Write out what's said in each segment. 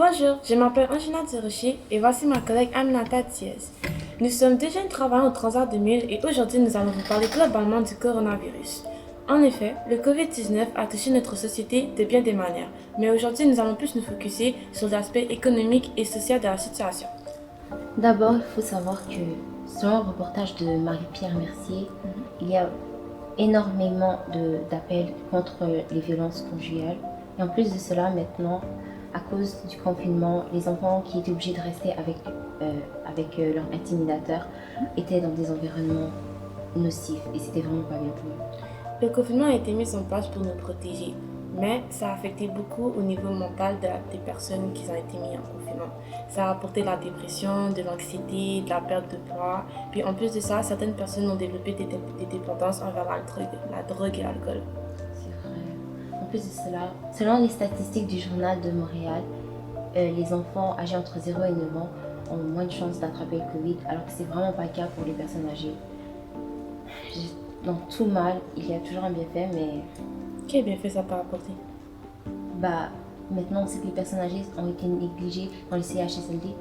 Bonjour, je m'appelle Angina Tirochi et voici ma collègue Aminata Thiez. Nous sommes deux jeunes travaillant au Transat 2000 et aujourd'hui nous allons vous parler globalement du coronavirus. En effet, le COVID-19 a touché notre société de bien des manières, mais aujourd'hui nous allons plus nous focuser sur l'aspect économique et social de la situation. D'abord, il faut savoir que selon le reportage de Marie-Pierre Mercier, il y a énormément d'appels contre les violences conjugales. Et en plus de cela, maintenant, à cause du confinement, les enfants qui étaient obligés de rester avec leur intimidateur étaient dans des environnements nocifs et c'était vraiment pas bien pour eux. Le confinement a été mis en place pour nous protéger, mais ça a affecté beaucoup au niveau mental des personnes qui ont été mises en confinement. Ça a apporté de la dépression, de l'anxiété, de la perte de poids. Puis en plus de ça, certaines personnes ont développé des dépendances envers la drogue et l'alcool. C'est vrai. En plus de cela, selon les statistiques du Journal de Montréal, les enfants âgés entre 0 et 9 ans ont moins de chances d'attraper le Covid, alors que c'est vraiment pas le cas pour les personnes âgées. Dans tout mal, il y a toujours un bienfait, mais Quel bienfait ça peut apporter? maintenant, c'est que les personnes âgées ont été négligées dans les CHSLD.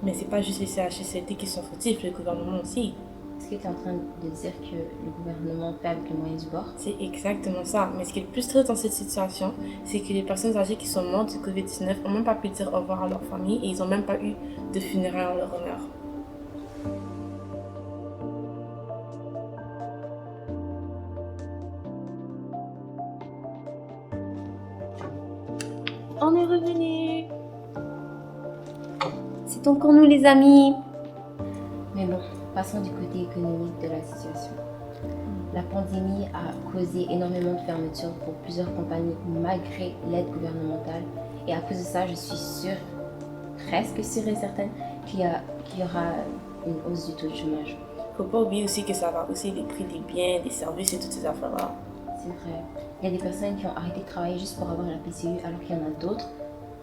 Mais c'est pas juste les CHSLD qui sont fautifs, le gouvernement aussi. Est-ce que tu es en train de dire que le gouvernement fait avec les moyens du bord? C'est exactement ça. Mais ce qui est le plus triste dans cette situation, c'est que les personnes âgées qui sont mortes du COVID-19 n'ont même pas pu dire au revoir à leur famille et ils n'ont même pas eu de funérailles en leur honneur. On est revenu. C'est encore nous les amis. Mais bon, passons du côté économique de la situation. La pandémie a causé énormément de fermetures pour plusieurs compagnies malgré l'aide gouvernementale. Et à cause de ça, je suis sûre, presque sûre et certaine, qu'il y aura une hausse du taux de chômage. Faut pas oublier aussi que ça va aussi les prix des biens, des services et toutes ces affaires-là. C'est vrai. Il y a des personnes qui ont arrêté de travailler juste pour avoir la PCU, alors qu'il y en a d'autres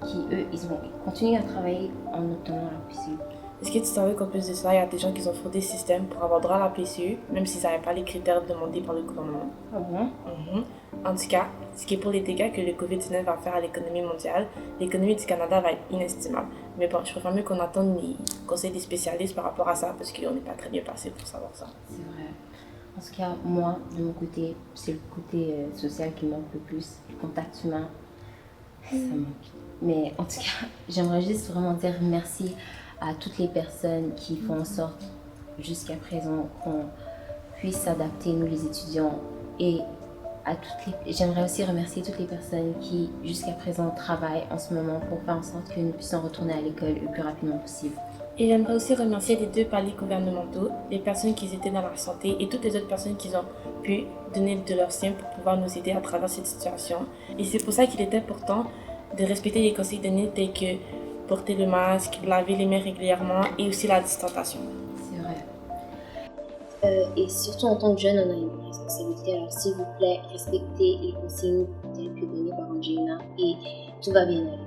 qui, eux, ils ont continué à travailler en obtenant la PCU. Est-ce que tu savais qu'en plus de ça, il y a des gens qui ont fraudé le système pour avoir droit à la PCU, même s'ils n'avaient pas les critères demandés par le gouvernement? Ah bon? En tout cas, ce qui est pour les dégâts que le COVID-19 va faire à l'économie mondiale, l'économie du Canada va être inestimable. Mais bon, je préfère mieux qu'on attende les conseils des spécialistes par rapport à ça, parce qu'on n'est pas très bien passé pour savoir ça. C'est vrai. En tout cas, moi, de mon côté, c'est le côté social qui manque le plus. Le contact humain, ça manque. Mais en tout cas, j'aimerais juste vraiment dire merci à toutes les personnes qui font en sorte, jusqu'à présent, qu'on puisse s'adapter, nous les étudiants. Et j'aimerais aussi remercier toutes les personnes qui, jusqu'à présent, travaillent en ce moment pour faire en sorte que nous puissions retourner à l'école le plus rapidement possible. Et j'aimerais aussi remercier les deux paliers gouvernementaux, les personnes qui étaient dans la santé et toutes les autres personnes qui ont pu donner de leur sien pour pouvoir nous aider à travers cette situation. Et c'est pour ça qu'il est important de respecter les conseils donnés tels que porter le masque, laver les mains régulièrement et aussi la distanciation. C'est vrai. Et surtout en tant que jeune, on a une responsabilité. Alors s'il vous plaît, respectez les consignes telles que données par Angelina et tout va bien aller.